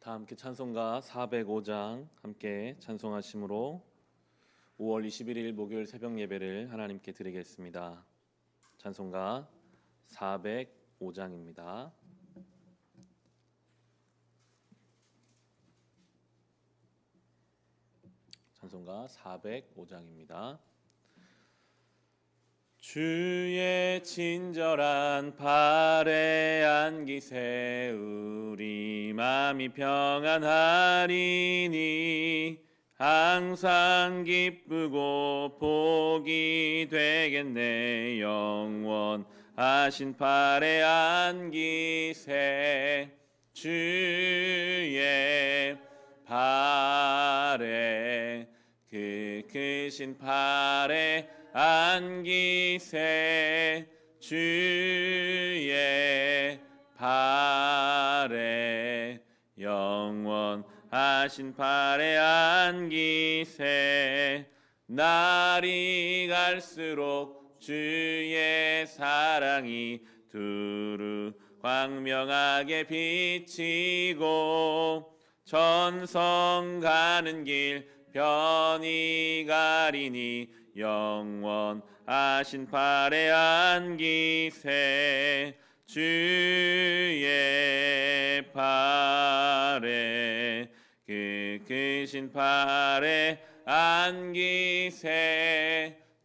다 함께 찬송가 405장 함께 찬송하심으로 5월 21일 목요일 새벽 예배를 하나님께 드리겠습니다. 찬송가 405장입니다. 찬송가 405장입니다. 주의 친절한 발에 안기세 우리 맘이 평안하리니 항상 기쁘고 복이 되겠네. 영원하신 발에 안기세 주의 발에 그 크신 발에 안기세 주의 발에 영원하신 발에 안기세 날이 갈수록 주의 사랑이 두루 광명하게 비치고 전성 가는 길 편히 가리니 영원하신 발에 안기세 주의 발에 그 크신 발에 안기세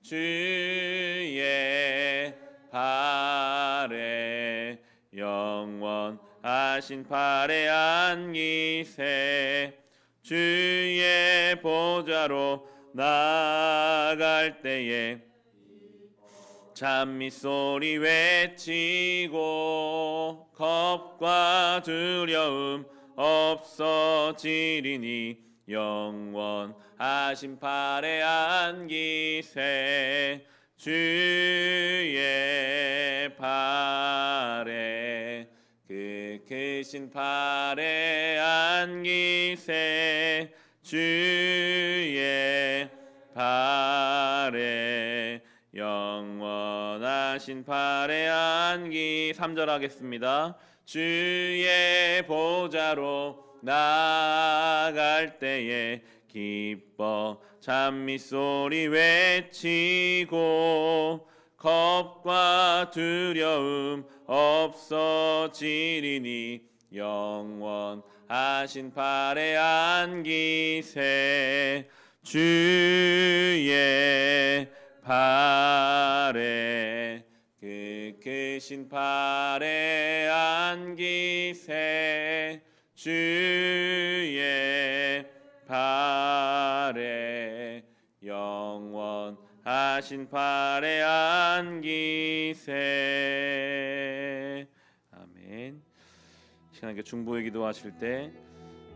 주의 발에 영원하신 발에 안기세 주의 보좌로 나갈 때에 찬미 소리 외치고 겁과 두려움 없어지리니 영원하신 발에 안기세 주의 발에 그 크신 발에 안기세 주의 발에 영원하신 발에 안기 3절 하겠습니다. 주의 보좌로 나갈 때에 기뻐 찬미 소리 외치고 겁과 두려움 없어지리니 영원하신 발에 안기세 주의 발에 그 크신 발에 안기세 주의 발에 영원하신 발에 안기세. 아멘. 신앙의 중보의 기도하실 때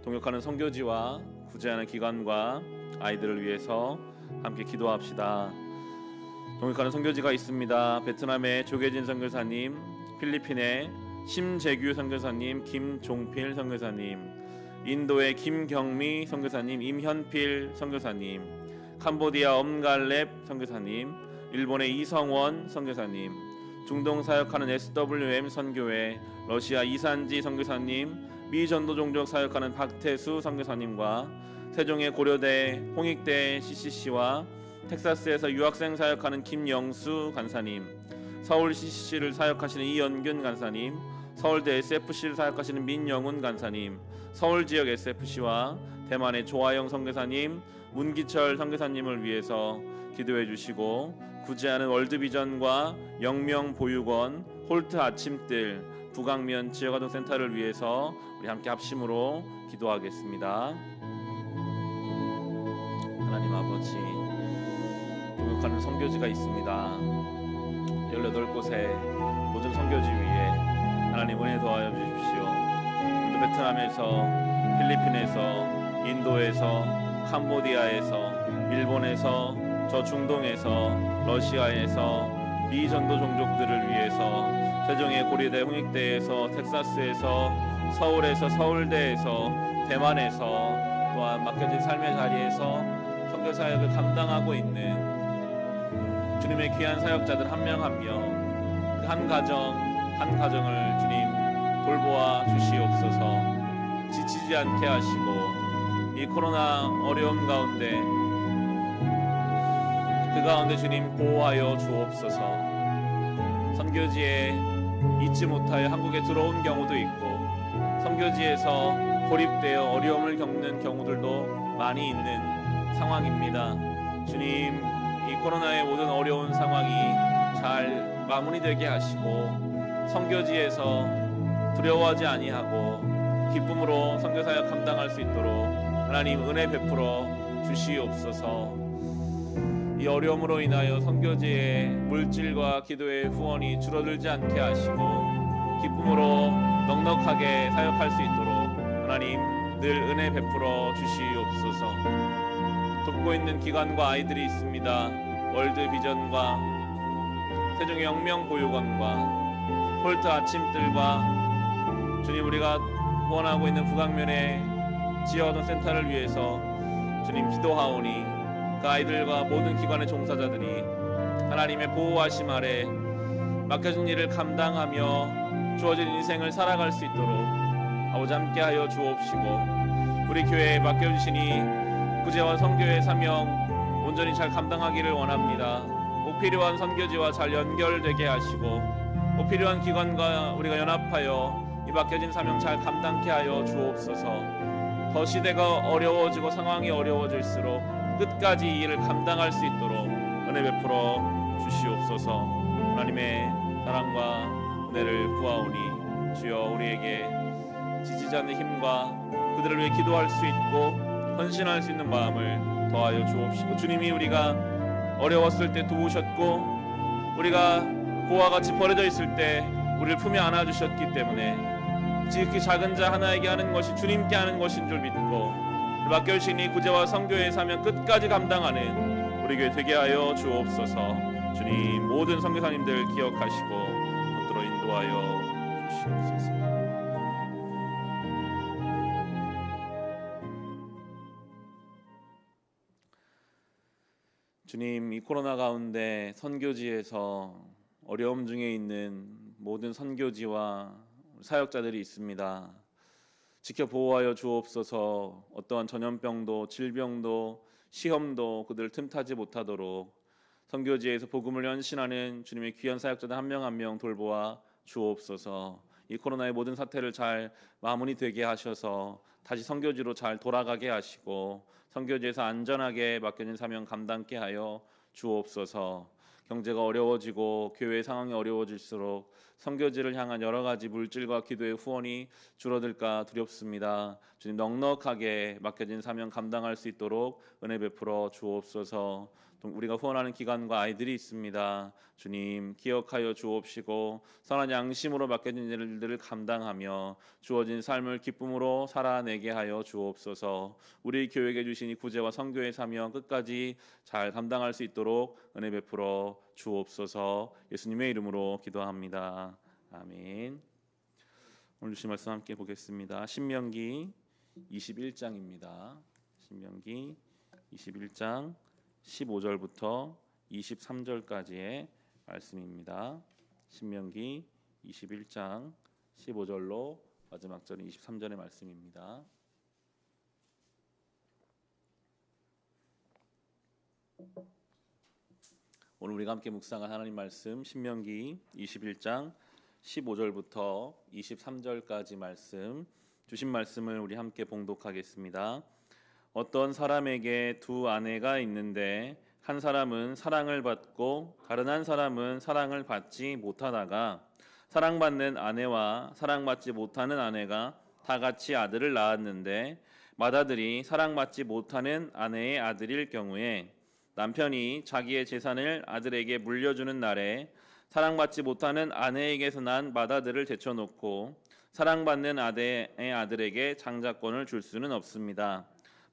동역하는 선교지와 구제하는 기관과 아이들을 위해서 함께 기도합시다. 동역하는 선교지가 있습니다. 베트남의 조계진 선교사님, 필리핀의 심재규 선교사님, 김종필 선교사님, 인도의 김경미 선교사님, 임현필 선교사님, 캄보디아 엄갈렙 선교사님, 일본의 이성원 선교사님, 중동 사역하는 SWM 선교회, 러시아 이산지 선교사님, 미 전도종족 사역하는 박태수 선교사님과 세종의 고려대, 홍익대 CCC와 텍사스에서 유학생 사역하는 김영수 간사님, 서울 CCC를 사역하시는 이연균 간사님, 서울대 SFC를 사역하시는 민영훈 간사님, 서울 지역 SFC와 대만의 조아영 선교사님, 문기철 선교사님을 위해서 기도해 주시고, 구제하는 월드비전과 영명보육원, 홀트 아침들, 북악면 지역아동센터를 위해서 우리 함께 합심으로 기도하겠습니다. 하나님 아버지, 동역하는 선교지가 있습니다. 18곳의 모든 선교지 위에 하나님 은혜 더하여 주십시오. 우리도 베트남에서, 필리핀에서, 인도에서, 캄보디아에서, 일본에서, 저 중동에서, 러시아에서, 미 전도 종족들을 위해서 세종의 고려대, 홍익대에서, 텍사스에서, 서울에서, 서울대에서, 대만에서, 또한 맡겨진 삶의 자리에서 선교 사역을 감당하고 있는 주님의 귀한 사역자들 한 명 한 명, 그 한 가정 한 가정을 주님 돌보아 주시옵소서. 지치지 멈추지 않게 하시고 이 코로나 어려움 가운데 그 가운데 주님 보호하여 주옵소서. 선교지에 잊지 못하여 한국에 들어온 경우도 있고 선교지에서 고립되어 어려움을 겪는 경우들도 많이 있는 상황입니다. 주님, 이 코로나의 모든 어려운 상황이 잘 마무리되게 하시고 선교지에서 두려워하지 아니하고 기쁨으로 선교사역 감당할 수 있도록 하나님 은혜 베풀어 주시옵소서. 이 어려움으로 인하여 선교지의 물질과 기도의 후원이 줄어들지 않게 하시고 기쁨으로 넉넉하게 사역할 수 있도록 하나님 늘 은혜 베풀어 주시옵소서. 돕고 있는 기관과 아이들이 있습니다. 월드비전과 세종의 영명보육원과 홀트 아침들과 주님 우리가 후원하고 있는 북악면의 지역어떤 센터를 위해서 주님 기도하오니 그 아이들과 모든 기관의 종사자들이 하나님의 보호하심 아래 맡겨진 일을 감당하며 주어진 인생을 살아갈 수 있도록 아버지 함께하여 주옵시고 우리 교회에 맡겨주시니 구제와 선교의 사명 온전히 잘 감당하기를 원합니다. 꼭 필요한 선교지와 잘 연결되게 하시고 꼭 필요한 기관과 우리가 연합하여 이 맡겨진 사명 잘 감당케 하여 주옵소서. 더 시대가 어려워지고 상황이 어려워질수록 끝까지 이 일을 감당할 수 있도록 은혜 베풀어 주시옵소서. 하나님의 사랑과 은혜를 구하오니 주여 우리에게 지치지 않는 힘과 그들을 위해 기도할 수 있고 헌신할 수 있는 마음을 더하여 주옵시고 주님이 우리가 어려웠을 때 도우셨고 우리가 고와 같이 버려져 있을 때 우리를 품에 안아주셨기 때문에 지극히 작은 자 하나에게 하는 것이 주님께 하는 것인 줄 믿고 맡겨주시니 구제와 선교의 사명 끝까지 감당하는 우리 교회 되게 하여 주옵소서. 주님 모든 선교사님들 기억하시고 붙들어 인도하여 주시옵소서. 주님, 이 코로나 가운데 선교지에서 어려움 중에 있는 모든 선교지와 사역자들이 있습니다. 지켜 보호하여 주옵소서. 어떠한 전염병도 질병도 시험도 그들을 틈타지 못하도록 선교지에서 복음을 헌신하는 주님의 귀한 사역자들 한 명 한 명 돌보아 주옵소서. 이 코로나의 모든 사태를 잘 마무리되게 하셔서 다시 선교지로 잘 돌아가게 하시고 선교지에서 안전하게 맡겨진 사명 감당케 하여 주옵소서. 경제가 어려워지고 교회의 상황이 어려워질수록 선교지를 향한 여러 가지 물질과 기도의 후원이 줄어들까 두렵습니다. 주님 넉넉하게 맡겨진 사명 감당할 수 있도록 은혜 베풀어 주옵소서. 우리가 후원하는 기관과 아이들이 있습니다. 주님 기억하여 주옵시고 선한 양심으로 맡겨진 일들을 감당하며 주어진 삶을 기쁨으로 살아내게 하여 주옵소서. 우리 교회에게 주신 이 구제와 선교의 사명 끝까지 잘 감당할 수 있도록 은혜 베풀어 주옵소서. 예수님의 이름으로 기도합니다. 아멘. 오늘 주신 말씀 함께 보겠습니다. 신명기 21장입니다. 신명기 21장 15절부터 23절까지의 말씀입니다. 신명기 21장 15절로 마지막 절은 23절의 말씀입니다. 오늘 우리가 함께 묵상한 하나님 말씀 신명기 21장 15절부터 23절까지 말씀 주신 말씀을 우리 함께 봉독하겠습니다. 어떤 사람에게 두 아내가 있는데 한 사람은 사랑을 받고 다른 한 사람은 사랑을 받지 못하다가 사랑받는 아내와 사랑받지 못하는 아내가 다 같이 아들을 낳았는데 맏아들이 사랑받지 못하는 아내의 아들일 경우에 남편이 자기의 재산을 아들에게 물려주는 날에 사랑받지 못하는 아내에게서 난 맏아들을 제쳐놓고 사랑받는 아내의 아들에게 장자권을 줄 수는 없습니다.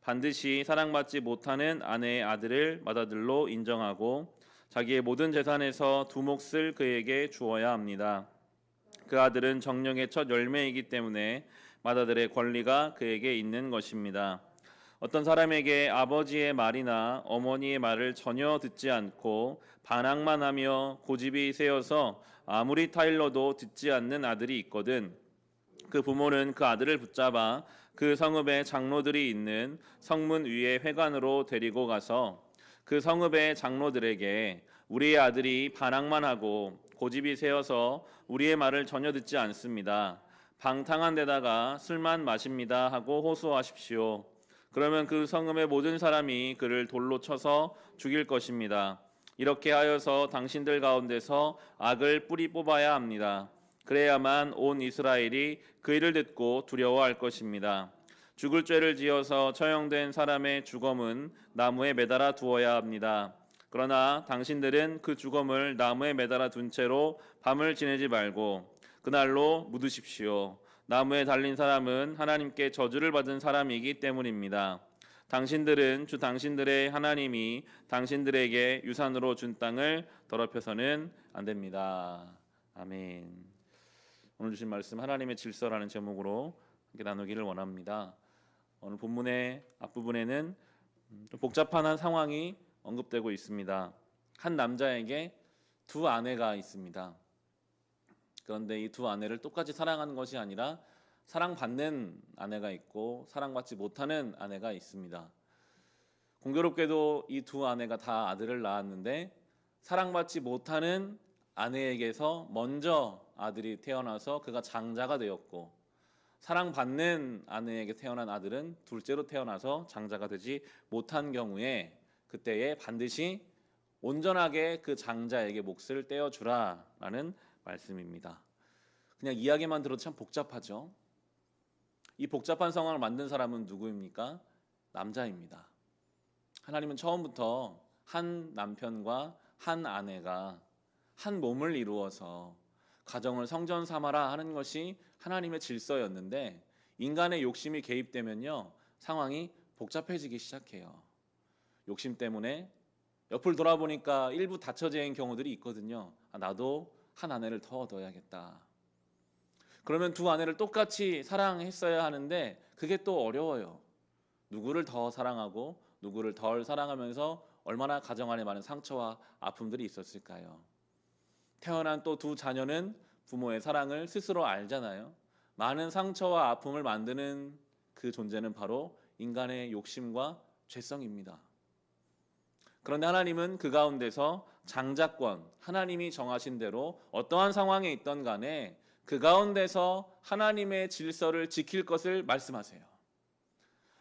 반드시 사랑받지 못하는 아내의 아들을 맏아들로 인정하고 자기의 모든 재산에서 두 몫을 그에게 주어야 합니다. 그 아들은 정령의 첫 열매이기 때문에 맏아들의 권리가 그에게 있는 것입니다. 어떤 사람에게 아버지의 말이나 어머니의 말을 전혀 듣지 않고 반항만 하며 고집이 세어서 아무리 타일러도 듣지 않는 아들이 있거든 그 부모는 그 아들을 붙잡아 그 성읍의 장로들이 있는 성문 위의 회관으로 데리고 가서 그 성읍의 장로들에게 우리의 아들이 반항만 하고 고집이 세어서 우리의 말을 전혀 듣지 않습니다. 방탕한 데다가 술만 마십니다 하고 호소하십시오. 그러면 그 성읍의 모든 사람이 그를 돌로 쳐서 죽일 것입니다. 이렇게 하여서 당신들 가운데서 악을 뿌리 뽑아야 합니다. 그래야만 온 이스라엘이 그 일을 듣고 두려워할 것입니다. 죽을 죄를 지어서 처형된 사람의 주검은 나무에 매달아 두어야 합니다. 그러나 당신들은 그 주검을 나무에 매달아 둔 채로 밤을 지내지 말고 그날로 묻으십시오. 나무에 달린 사람은 하나님께 저주를 받은 사람이기 때문입니다. 당신들은 주 당신들의 하나님이 당신들에게 유산으로 준 땅을 더럽혀서는 안 됩니다. 아멘. 오늘 주신 말씀 하나님의 질서라는 제목으로 함께 나누기를 원합니다. 오늘 본문의 앞부분에는 좀 복잡한 한 상황이 언급되고 있습니다. 한 남자에게 두 아내가 있습니다. 그런데 이 두 아내를 똑같이 사랑하는 것이 아니라 사랑받는 아내가 있고 사랑받지 못하는 아내가 있습니다. 공교롭게도 이 두 아내가 다 아들을 낳았는데 사랑받지 못하는 아내에게서 먼저 아들이 태어나서 그가 장자가 되었고, 사랑받는 아내에게 태어난 아들은 둘째로 태어나서 장자가 되지 못한 경우에 그때에 반드시 온전하게 그 장자에게 몫을 떼어주라라는 말씀입니다. 그냥 이야기만 들어도 참 복잡하죠. 이 복잡한 상황을 만든 사람은 누구입니까? 남자입니다. 하나님은 처음부터 한 남편과 한 아내가 한 몸을 이루어서 가정을 성전 삼아라 하는 것이 하나님의 질서였는데, 인간의 욕심이 개입되면요 상황이 복잡해지기 시작해요. 욕심 때문에 옆을 돌아보니까 일부 닫혀진 경우들이 있거든요. 나도 한 아내를 더 얻어야겠다. 그러면 두 아내를 똑같이 사랑했어야 하는데 그게 또 어려워요. 누구를 더 사랑하고 누구를 덜 사랑하면서 얼마나 가정 안에 많은 상처와 아픔들이 있었을까요? 태어난 또 두 자녀는 부모의 사랑을 스스로 알잖아요. 많은 상처와 아픔을 만드는 그 존재는 바로 인간의 욕심과 죄성입니다. 그런데 하나님은 그 가운데서 장자권, 하나님이 정하신 대로 어떠한 상황에 있던 간에 그 가운데서 하나님의 질서를 지킬 것을 말씀하세요.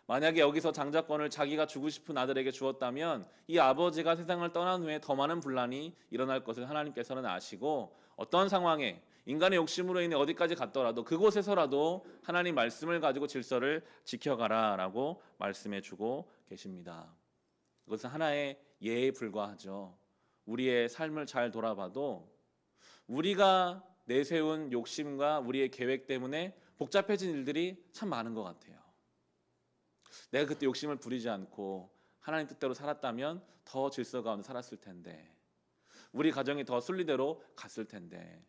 만약에 여기서 장자권을 자기가 주고 싶은 아들에게 주었다면 이 아버지가 세상을 떠난 후에 더 많은 분란이 일어날 것을 하나님께서는 아시고, 어떤 상황에 인간의 욕심으로 인해 어디까지 갔더라도 그곳에서라도 하나님 말씀을 가지고 질서를 지켜가라라고 말씀해 주고 계십니다. 이것은 하나의 예에 불과하죠. 우리의 삶을 잘 돌아봐도 우리가 내세운 욕심과 우리의 계획 때문에 복잡해진 일들이 참 많은 것 같아요. 내가 그때 욕심을 부리지 않고 하나님 뜻대로 살았다면 더 질서 가운데 살았을 텐데, 우리 가정이 더 순리대로 갔을 텐데,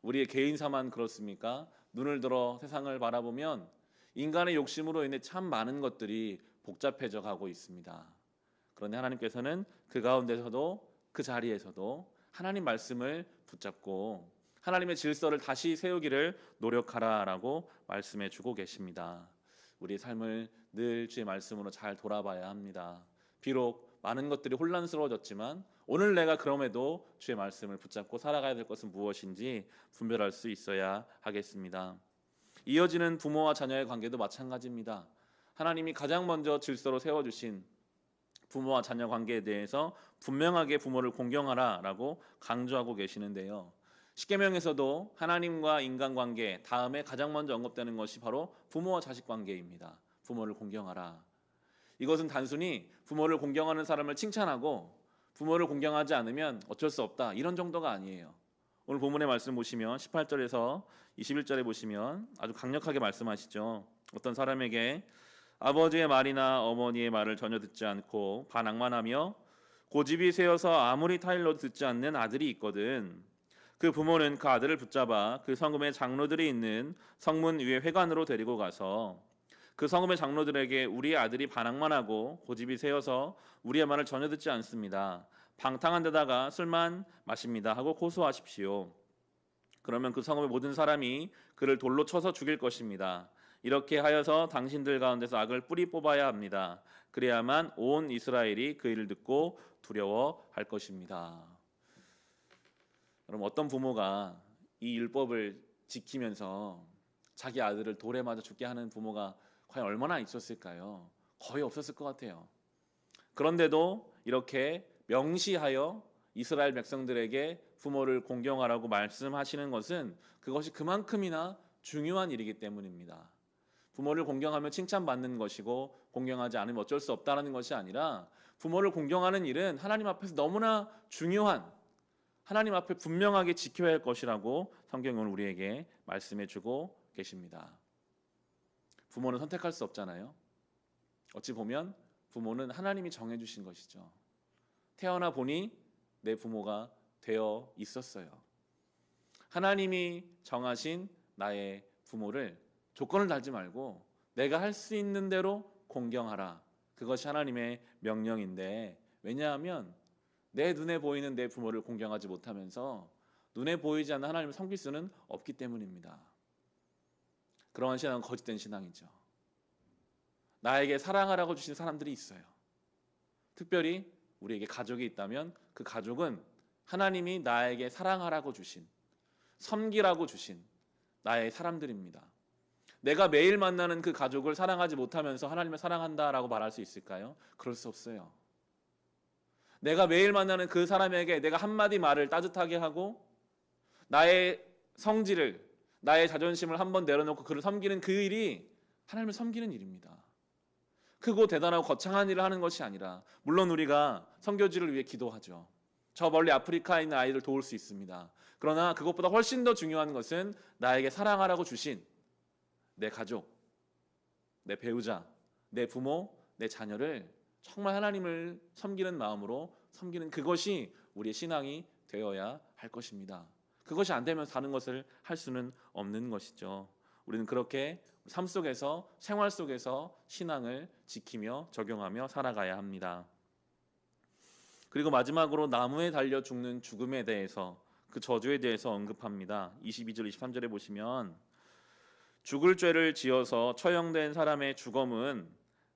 우리의 개인사만 그렇습니까? 눈을 들어 세상을 바라보면 인간의 욕심으로 인해 참 많은 것들이 복잡해져 가고 있습니다. 그런데 하나님께서는 그 가운데서도, 그 자리에서도 하나님 말씀을 붙잡고 하나님의 질서를 다시 세우기를 노력하라라고 말씀해 주고 계십니다. 우리의 삶을 늘 주의 말씀으로 잘 돌아봐야 합니다. 비록 많은 것들이 혼란스러워졌지만 오늘 내가 그럼에도 주의 말씀을 붙잡고 살아가야 될 것은 무엇인지 분별할 수 있어야 하겠습니다. 이어지는 부모와 자녀의 관계도 마찬가지입니다. 하나님이 가장 먼저 질서로 세워주신 부모와 자녀 관계에 대해서 분명하게 부모를 공경하라라고 강조하고 계시는데요. 십계명에서도 하나님과 인간관계 다음에 가장 먼저 언급되는 것이 바로 부모와 자식 관계입니다. 부모를 공경하라. 이것은 단순히 부모를 공경하는 사람을 칭찬하고 부모를 공경하지 않으면 어쩔 수 없다, 이런 정도가 아니에요. 오늘 본문의 말씀 보시면 18절에서 21절에 보시면 아주 강력하게 말씀하시죠. 어떤 사람에게 아버지의 말이나 어머니의 말을 전혀 듣지 않고 반항만하며 고집이 세어서 아무리 타일러도 듣지 않는 아들이 있거든. 그 부모는 그 아들을 붙잡아 그 성읍의 장로들이 있는 성문 위의 회관으로 데리고 가서 그 성읍의 장로들에게 우리의 아들이 반항만 하고 고집이 세어서 우리의 말을 전혀 듣지 않습니다. 방탕한 데다가 술만 마십니다 하고 고소하십시오. 그러면 그 성읍의 모든 사람이 그를 돌로 쳐서 죽일 것입니다. 이렇게 하여서 당신들 가운데서 악을 뿌리 뽑아야 합니다. 그래야만 온 이스라엘이 그 일을 듣고 두려워할 것입니다. 그럼 어떤 부모가 이 율법을 지키면서 자기 아들을 돌에 맞아 죽게 하는 부모가 과연 얼마나 있었을까요? 거의 없었을 것 같아요. 그런데도 이렇게 명시하여 이스라엘 백성들에게 부모를 공경하라고 말씀하시는 것은 그것이 그만큼이나 중요한 일이기 때문입니다. 부모를 공경하면 칭찬받는 것이고 공경하지 않으면 어쩔 수 없다는 것이 아니라 부모를 공경하는 일은 하나님 앞에서 너무나 중요한, 하나님 앞에 분명하게 지켜야 할 것이라고 성경은 우리에게 말씀해 주고 계십니다. 부모는 선택할 수 없잖아요. 어찌 보면 부모는 하나님이 정해주신 것이죠. 태어나 보니 내 부모가 되어 있었어요. 하나님이 정하신 나의 부모를 조건을 달지 말고 내가 할 수 있는 대로 공경하라. 그것이 하나님의 명령인데, 왜냐하면 내 눈에 보이는 내 부모를 공경하지 못하면서 눈에 보이지 않는 하나님을 섬길 수는 없기 때문입니다. 그러한 신앙은 거짓된 신앙이죠. 나에게 사랑하라고 주신 사람들이 있어요. 특별히 우리에게 가족이 있다면 그 가족은 하나님이 나에게 사랑하라고 주신, 섬기라고 주신 나의 사람들입니다. 내가 매일 만나는 그 가족을 사랑하지 못하면서 하나님을 사랑한다라고 말할 수 있을까요? 그럴 수 없어요. 내가 매일 만나는 그 사람에게 내가 한마디 말을 따뜻하게 하고 나의 성질을, 나의 자존심을 한번 내려놓고 그를 섬기는 그 일이 하나님을 섬기는 일입니다. 크고 대단하고 거창한 일을 하는 것이 아니라, 물론 우리가 선교지를 위해 기도하죠. 저 멀리 아프리카에 있는 아이들 도울 수 있습니다. 그러나 그것보다 훨씬 더 중요한 것은 나에게 사랑하라고 주신 내 가족, 내 배우자, 내 부모, 내 자녀를 정말 하나님을 섬기는 마음으로 섬기는 그것이 우리의 신앙이 되어야 할 것입니다. 그것이 안 되면 다른 것을 할 수는 없는 것이죠. 우리는 그렇게 삶 속에서, 생활 속에서 신앙을 지키며 적용하며 살아가야 합니다. 그리고 마지막으로 나무에 달려 죽는 죽음에 대해서, 그 저주에 대해서 언급합니다. 22절 23절에 보시면 죽을 죄를 지어서 처형된 사람의 주검은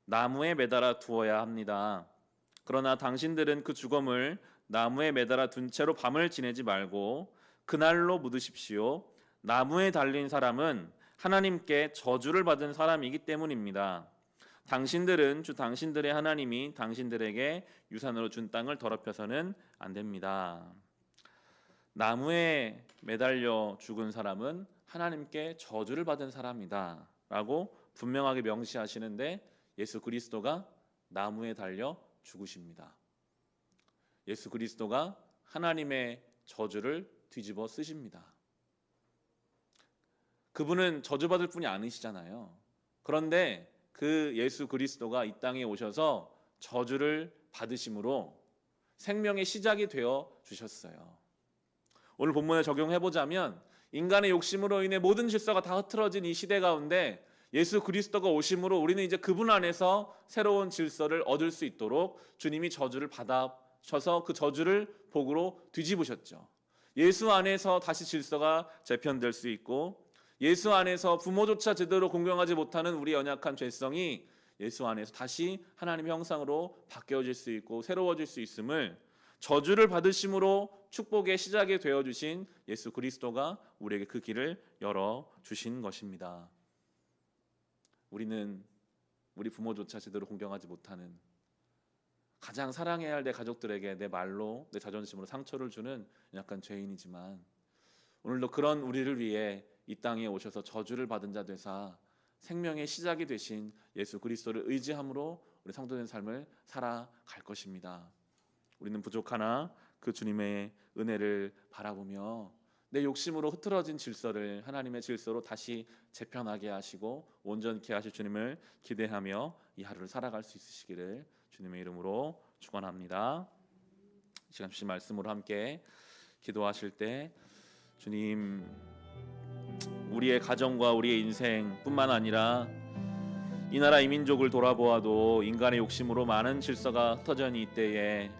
나무에 매달아 두어야 합니다. 그러나 당신들은 그 주검을 나무에 매달아 둔 채로 밤을 지내지 말고 그날로 묻으십시오. 나무에 달린 사람은 하나님께 저주를 받은 사람이기 때문입니다. 당신들은 주 당신들의 하나님이 당신들에게 유산으로 준 땅을 더럽혀서는 안 됩니다. 나무에 매달려 죽은 사람은 하나님께 저주를 받은 사람이다 라고 분명하게 명시하시는데, 예수 그리스도가 나무에 달려 죽으십니다. 예수 그리스도가 하나님의 저주를 뒤집어 쓰십니다. 그분은 저주받을 분이 아니시잖아요. 그런데 그 예수 그리스도가 이 땅에 오셔서 저주를 받으심으로 생명의 시작이 되어 주셨어요. 오늘 본문에 적용해보자면 인간의 욕심으로 인해 모든 질서가 다 흐트러진 이 시대 가운데 예수 그리스도가 오심으로 우리는 이제 그분 안에서 새로운 질서를 얻을 수 있도록 주님이 저주를 받아셔서 그 저주를 복으로 뒤집으셨죠. 예수 안에서 다시 질서가 재편될 수 있고, 예수 안에서 부모조차 제대로 공경하지 못하는 우리 연약한 죄성이 예수 안에서 다시 하나님의 형상으로 바뀌어질 수 있고 새로워질 수 있음을, 저주를 받으심으로 축복의 시작이 되어주신 예수 그리스도가 우리에게 그 길을 열어주신 것입니다. 우리는 우리 부모조차 제대로 공경하지 못하는, 가장 사랑해야 할 내 가족들에게 내 말로, 내 자존심으로 상처를 주는 약간 죄인이지만, 오늘도 그런 우리를 위해 이 땅에 오셔서 저주를 받은 자 되사 생명의 시작이 되신 예수 그리스도를 의지함으로 우리 성도된 삶을 살아갈 것입니다. 우리는 부족하나 그 주님의 은혜를 바라보며 내 욕심으로 흐트러진 질서를 하나님의 질서로 다시 재편하게 하시고 온전케 하실 주님을 기대하며 이 하루를 살아갈 수 있으시기를 주님의 이름으로 축원합니다. 이 시간 주신 말씀으로 함께 기도하실 때, 주님, 우리의 가정과 우리의 인생뿐만 아니라 이 나라 이 민족을 돌아보아도 인간의 욕심으로 많은 질서가 흩어져 있는 이때에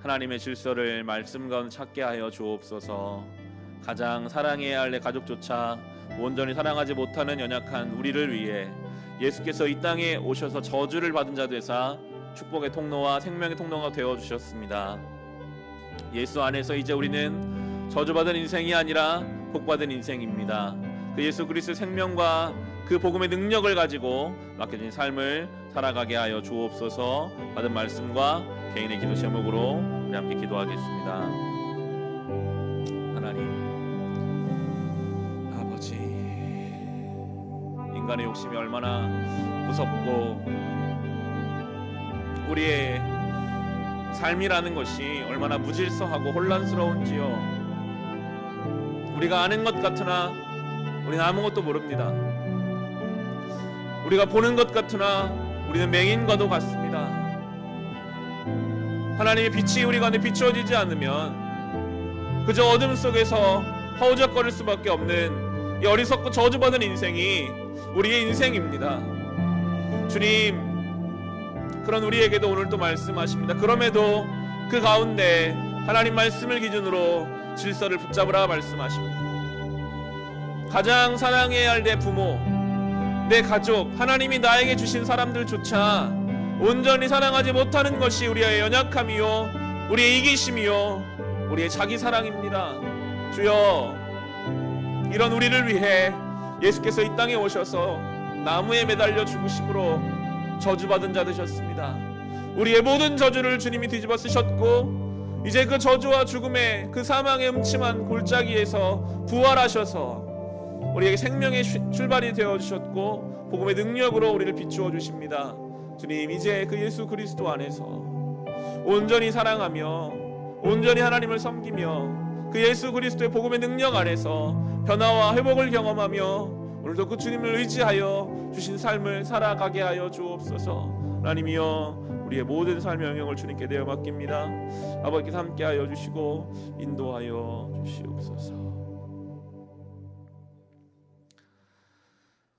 하나님의 질서를 말씀 가운데 찾게 하여 주옵소서. 가장 사랑해야 할 내 가족조차 온전히 사랑하지 못하는 연약한 우리를 위해 예수께서 이 땅에 오셔서 저주를 받은 자 되사 축복의 통로와 생명의 통로가 되어주셨습니다. 예수 안에서 이제 우리는 저주받은 인생이 아니라 복받은 인생입니다. 그 예수 그리스도의 생명과 그 복음의 능력을 가지고 맡겨진 삶을 살아가게 하여 주옵소서. 받은 말씀과 개인의 기도 제목으로 우리 함께 기도하겠습니다. 하나님 아버지, 인간의 욕심이 얼마나 무섭고 우리의 삶이라는 것이 얼마나 무질서하고 혼란스러운지요. 우리가 아는 것 같으나 우리는 아무것도 모릅니다. 우리가 보는 것 같으나 우리는 맹인과도 같습니다. 하나님의 빛이 우리 가운데 비추어지지 않으면 그저 어둠 속에서 허우적거릴 수밖에 없는 이 어리석고 저주받은 인생이 우리의 인생입니다. 주님, 그런 우리에게도 오늘 또 말씀하십니다. 그럼에도 그 가운데 하나님 말씀을 기준으로 질서를 붙잡으라 말씀하십니다. 가장 사랑해야 할 내 부모, 내 가족, 하나님이 나에게 주신 사람들조차 온전히 사랑하지 못하는 것이 우리의 연약함이요, 우리의 이기심이요, 우리의 자기 사랑입니다. 주여, 이런 우리를 위해 예수께서 이 땅에 오셔서 나무에 매달려 죽으심으로 저주받은 자 되셨습니다. 우리의 모든 저주를 주님이 뒤집어 쓰셨고 이제 그 저주와 죽음의 그 사망의 음침한 골짜기에서 부활하셔서 우리에게 생명의 출발이 되어주셨고 복음의 능력으로 우리를 비추어 주십니다. 주님, 이제 그 예수 그리스도 안에서 온전히 사랑하며 온전히 하나님을 섬기며 그 예수 그리스도의 복음의 능력 안에서 변화와 회복을 경험하며 오늘도 그 주님을 의지하여 주신 삶을 살아가게 하여 주옵소서. 하나님이여, 우리의 모든 삶의 영역을 주님께 내어 맡깁니다. 아버지께서 함께하여 주시고 인도하여 주시옵소서.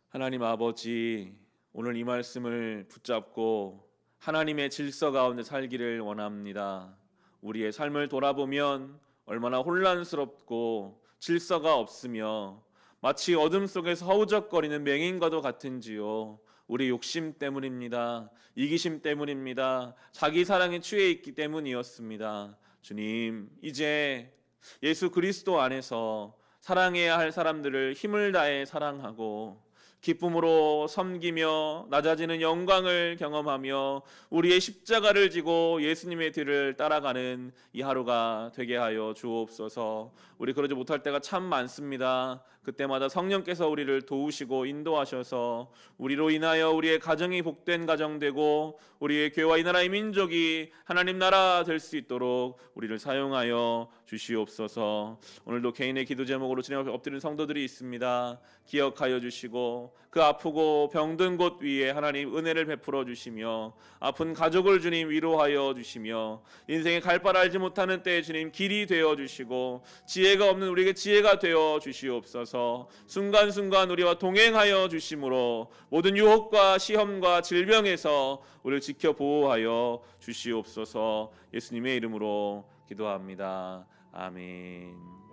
하나님 아버지, 오늘 이 말씀을 붙잡고 하나님의 질서 가운데 살기를 원합니다. 우리의 삶을 돌아보면 얼마나 혼란스럽고 질서가 없으며 마치 어둠 속에서 허우적거리는 맹인과도 같은지요. 우리 욕심 때문입니다. 이기심 때문입니다. 자기 사랑에 취해 있기 때문이었습니다. 주님, 이제 예수 그리스도 안에서 사랑해야 할 사람들을 힘을 다해 사랑하고 기쁨으로 섬기며 낮아지는 영광을 경험하며 우리의 십자가를 지고 예수님의 뒤를 따라가는 이 하루가 되게 하여 주옵소서. 우리 그러지 못할 때가 참 많습니다. 그때마다 성령께서 우리를 도우시고 인도하셔서 우리로 인하여 우리의 가정이 복된 가정 되고 우리의 교회와 이 나라의 민족이 하나님 나라 될 수 있도록 우리를 사용하여 주시옵소서. 오늘도 개인의 기도 제목으로 주님 앞에 엎드린 성도들이 있습니다. 기억하여 주시고 그 아프고 병든 곳 위에 하나님 은혜를 베풀어 주시며 아픈 가족을 주님 위로하여 주시며 인생의 갈 바를 알지 못하는 때에 주님 길이 되어 주시고 지혜가 없는 우리에게 지혜가 되어 주시옵소서. 순간순간 우리와 동행하여 주심으로 모든 유혹과 시험과 질병에서 우리를 지켜 보호하여 주시옵소서. 예수님의 이름으로 기도합니다. 아멘.